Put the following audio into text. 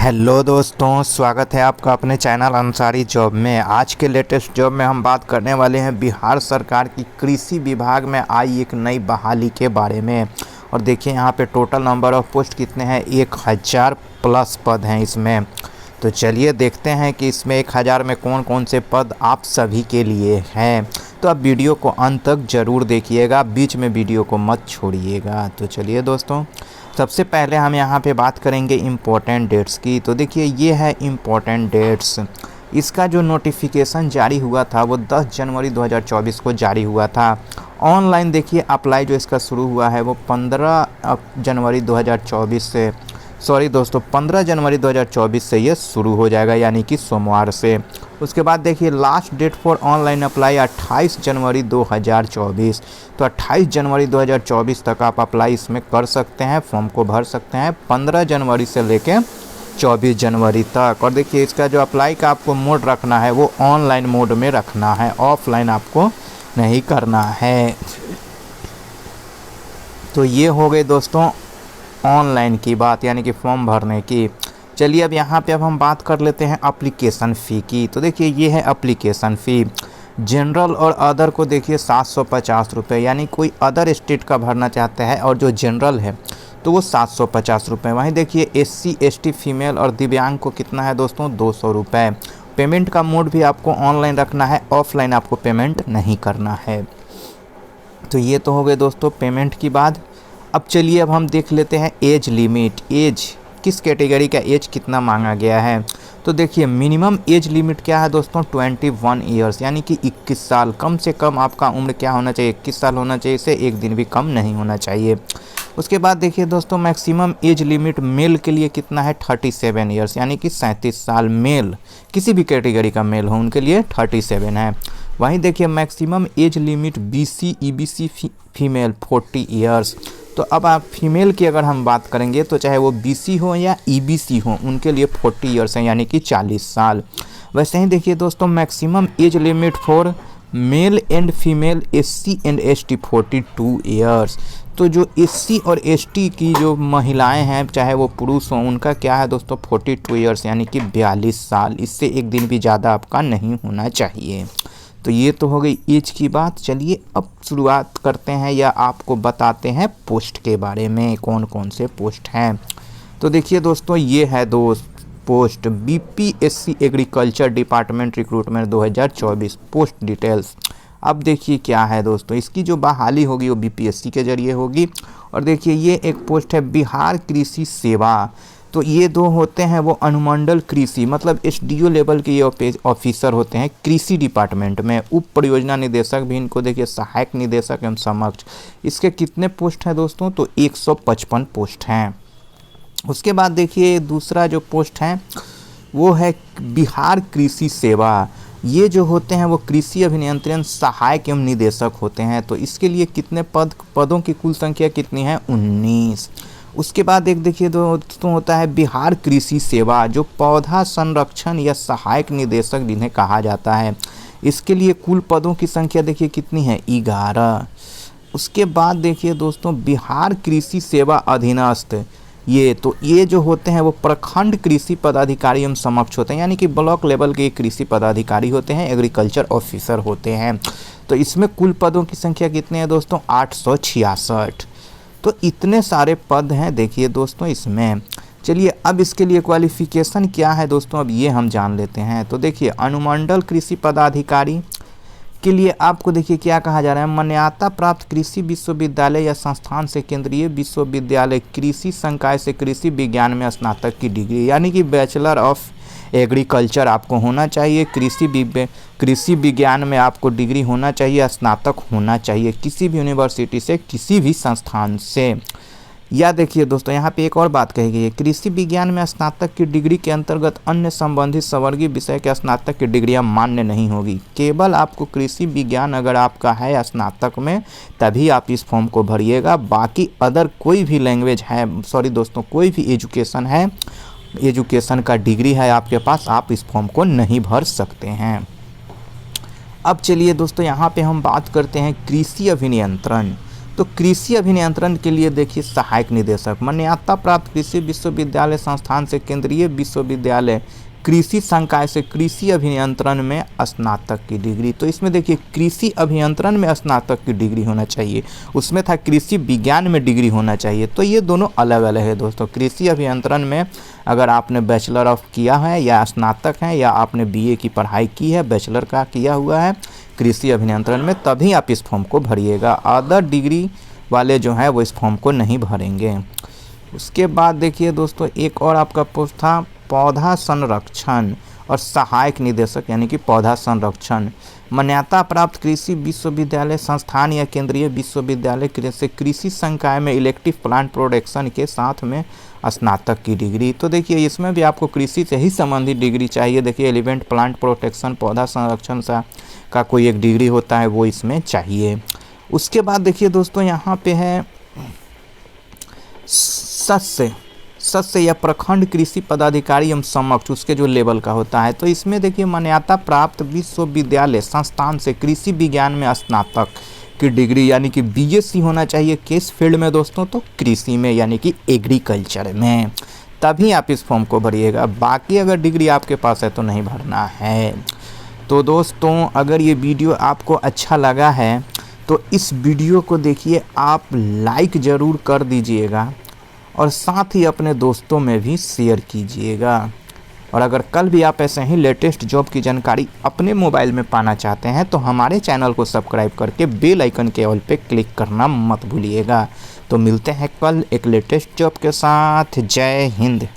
Hello दोस्तों, स्वागत है आपका अपने चैनल अंसारी जॉब में। आज के लेटेस्ट जॉब में हम बात करने वाले हैं बिहार सरकार की कृषि विभाग में आई एक नई बहाली के बारे में। और देखिए यहाँ पे टोटल नंबर ऑफ पोस्ट कितने हैं, 1000 प्लस पद हैं इसमें। तो चलिए देखते हैं कि इसमें 1000 में कौन कौन से पद आप सभी के लिए हैं। तो आप वीडियो को अंत तक ज़रूर देखिएगा, बीच में वीडियो को मत छोड़िएगा। तो चलिए दोस्तों, सबसे पहले हम यहाँ पे बात करेंगे इम्पोर्टेंट डेट्स की। तो देखिए ये है इम्पोर्टेंट डेट्स। इसका जो नोटिफिकेशन जारी हुआ था वो 10 जनवरी 2024 को जारी हुआ था। ऑनलाइन देखिए अप्लाई जो इसका शुरू हुआ है वो 15 जनवरी 2024 से, सॉरी दोस्तों 15 जनवरी 2024 से ये शुरू हो जाएगा, यानी कि सोमवार से। उसके बाद देखिए last date for online apply 28 January 2024। तो 28 जनवरी 2024 तक आप अप्लाई इसमें कर सकते हैं, फॉर्म को भर सकते हैं 15 जनवरी से लेके 24 जनवरी तक। और देखिए इसका जो अप्लाई का आपको मोड रखना है वो ऑनलाइन मोड में रखना है, ऑफलाइन आपको नहीं करना है। तो ये हो गए दोस्तों ऑनलाइन की बात, यानी कि फॉर्म भरने की। चलिए अब यहाँ पे हम बात कर लेते हैं एप्लीकेशन फ़ी की। तो देखिए ये है एप्लीकेशन फ़ी। जनरल और अदर को देखिए 750 रुपये, यानी कोई अदर स्टेट का भरना चाहता है और जो जनरल है तो वो 750 रुपये। वहीं देखिए SC ST फीमेल और दिव्यांग को कितना है दोस्तों, 200 रुपये। पेमेंट का मोड भी आपको ऑनलाइन रखना है, ऑफलाइन आपको पेमेंट नहीं करना है। तो ये तो हो गए दोस्तों पेमेंट की बात। अब चलिए अब हम देख लेते हैं एज लिमिट। एज किस कैटेगरी का एज कितना मांगा गया है। तो देखिए मिनिमम एज लिमिट क्या है दोस्तों, 21 ईयर्स, यानी कि 21 साल। कम से कम आपका उम्र क्या होना चाहिए, 21 साल होना चाहिए, इसे एक दिन भी कम नहीं होना चाहिए। उसके बाद देखिए दोस्तों मैक्सिमम एज लिमिट मेल के लिए कितना है, 37 ईयर्स, यानी कि 37 साल। मेल किसी भी कैटेगरी का मेल हो उनके लिए 37 है। वहीं देखिए maximum age limit BC EBC female 40 years. तो अब आप फीमेल की अगर हम बात करेंगे तो चाहे वो BC हो या EBC हो उनके लिए 40 ईयर्स हैं, यानी कि 40 साल। वैसे ही देखिए दोस्तों maximum age limit for male and female SC and ST 42 years. तो जो SC और ST की जो महिलाएं हैं चाहे वो पुरुष हों उनका क्या है दोस्तों, 42 ईयर्स, यानी कि 42 साल। इससे एक दिन भी ज़्यादा आपका नहीं होना चाहिए। तो ये तो हो गई एज की बात। चलिए अब शुरुआत करते हैं या आपको बताते हैं पोस्ट के बारे में, कौन कौन से पोस्ट हैं। तो देखिए दोस्तों ये है post BPSC agriculture department recruitment 2024 post details. अब देखिए क्या है दोस्तों, इसकी जो बहाली होगी वो BPSC के जरिए होगी। और देखिए ये एक पोस्ट है बिहार कृषि सेवा। तो ये दो होते हैं वो अनुमंडल कृषि, मतलब SDO लेवल के ये ऑफिसर होते हैं कृषि डिपार्टमेंट में। उप परियोजना निदेशक भी इनको देखिए, सहायक निदेशक एवं समक्ष। इसके कितने पोस्ट हैं दोस्तों, तो 155 पोस्ट हैं। उसके बाद देखिए दूसरा जो पोस्ट है वो है बिहार कृषि सेवा। ये जो होते हैं वो कृषि अभियंत्रण सहायक एवं निदेशक होते हैं। तो इसके लिए कितने पदों की कुल संख्या कितनी है, 19। उसके बाद एक देखिए दोस्तों होता है बिहार कृषि सेवा, जो पौधा संरक्षण या सहायक निदेशक जिन्हें कहा जाता है। इसके लिए कुल पदों की संख्या देखिए कितनी है, 11। उसके बाद देखिए दोस्तों बिहार कृषि सेवा अधीनस्थ, ये जो होते हैं वो प्रखंड कृषि पदाधिकारी एवं समक्ष होते हैं, यानी कि ब्लॉक लेवल के कृषि पदाधिकारी होते हैं, एग्रीकल्चर ऑफिसर होते हैं। तो इसमें कुल पदों की संख्या कितनी है दोस्तों, 866। तो इतने सारे पद हैं देखिए दोस्तों इसमें। चलिए अब इसके लिए क्वालिफ़िकेशन क्या है दोस्तों, अब ये हम जान लेते हैं। तो देखिए अनुमंडल कृषि पदाधिकारी के लिए आपको देखिए क्या कहा जा रहा है, मान्यता प्राप्त कृषि विश्वविद्यालय या संस्थान से केंद्रीय विश्वविद्यालय कृषि संकाय से कृषि विज्ञान में स्नातक की डिग्री, यानी कि बैचलर ऑफ एग्रीकल्चर आपको होना चाहिए। कृषि विज्ञान में आपको डिग्री होना चाहिए, स्नातक होना चाहिए किसी भी यूनिवर्सिटी से, किसी भी संस्थान से। या देखिए दोस्तों यहाँ पे एक और बात कही गई है, कृषि विज्ञान में स्नातक की डिग्री के अंतर्गत अन्य संबंधित संवर्गीय विषय के स्नातक की डिग्रियां मान्य नहीं होगी। केवल आपको कृषि विज्ञान अगर आपका है स्नातक में तभी आप इस फॉर्म को भरिएगा। बाकी अदर कोई भी लैंग्वेज है, सॉरी दोस्तों कोई भी एजुकेशन है, एजुकेशन का डिग्री है आपके पास, आप इस फॉर्म को नहीं भर सकते हैं। अब चलिए दोस्तों यहाँ पे हम बात करते हैं कृषि अभियंत्रण। तो कृषि अभियंत्रण के लिए देखिए सहायक निदेशक, मान्यता प्राप्त कृषि विश्वविद्यालय संस्थान से केंद्रीय विश्वविद्यालय कृषि संकाय से कृषि अभियंत्रण में स्नातक की डिग्री। तो इसमें देखिए कृषि अभियंत्रण में स्नातक की डिग्री होना चाहिए, उसमें था कृषि विज्ञान में डिग्री होना चाहिए। तो ये दोनों अलग अलग है दोस्तों। कृषि अभियंत्रण में अगर आपने बैचलर ऑफ किया है या स्नातक है या आपने बीए की पढ़ाई की है, बैचलर का किया हुआ है कृषि अभियंत्रण में, तभी आप इस फॉर्म को भरिएगा। अदर डिग्री वाले जो है वो इस फॉर्म को नहीं भरेंगे। उसके बाद देखिए दोस्तों एक और आपका पोस्ट था पौधा संरक्षण और सहायक निदेशक यानी कि पौधा संरक्षण। मान्यता प्राप्त कृषि विश्वविद्यालय संस्थान या केंद्रीय विश्वविद्यालय से कृषि संकाय में इलेक्टिव प्लांट प्रोटेक्शन के साथ में स्नातक की डिग्री। तो देखिए इसमें भी आपको कृषि से ही संबंधित डिग्री चाहिए। देखिए एलिमेंट प्लांट प्रोटेक्शन पौधा संरक्षण का कोई एक डिग्री होता है वो इसमें चाहिए। उसके बाद देखिए दोस्तों यहाँ पे है सस्य या प्रखंड कृषि पदाधिकारी एवं समक्ष, उसके जो लेवल का होता है। तो इसमें देखिए मान्यता प्राप्त विश्वविद्यालय संस्थान से कृषि विज्ञान में स्नातक की डिग्री यानी कि बीएससी होना चाहिए। किस फील्ड में दोस्तों? तो कृषि में यानी कि एग्रीकल्चर में, तभी आप इस फॉर्म को भरिएगा। बाकी अगर डिग्री आपके पास है तो नहीं भरना है। तो दोस्तों अगर ये वीडियो आपको अच्छा लगा है तो इस वीडियो को देखिए आप लाइक ज़रूर कर दीजिएगा और साथ ही अपने दोस्तों में भी शेयर कीजिएगा। और अगर कल भी आप ऐसे ही लेटेस्ट जॉब की जानकारी अपने मोबाइल में पाना चाहते हैं तो हमारे चैनल को सब्सक्राइब करके बेल आइकन के ऑल पे क्लिक करना मत भूलिएगा। तो मिलते हैं कल एक लेटेस्ट जॉब के साथ। जय हिंद।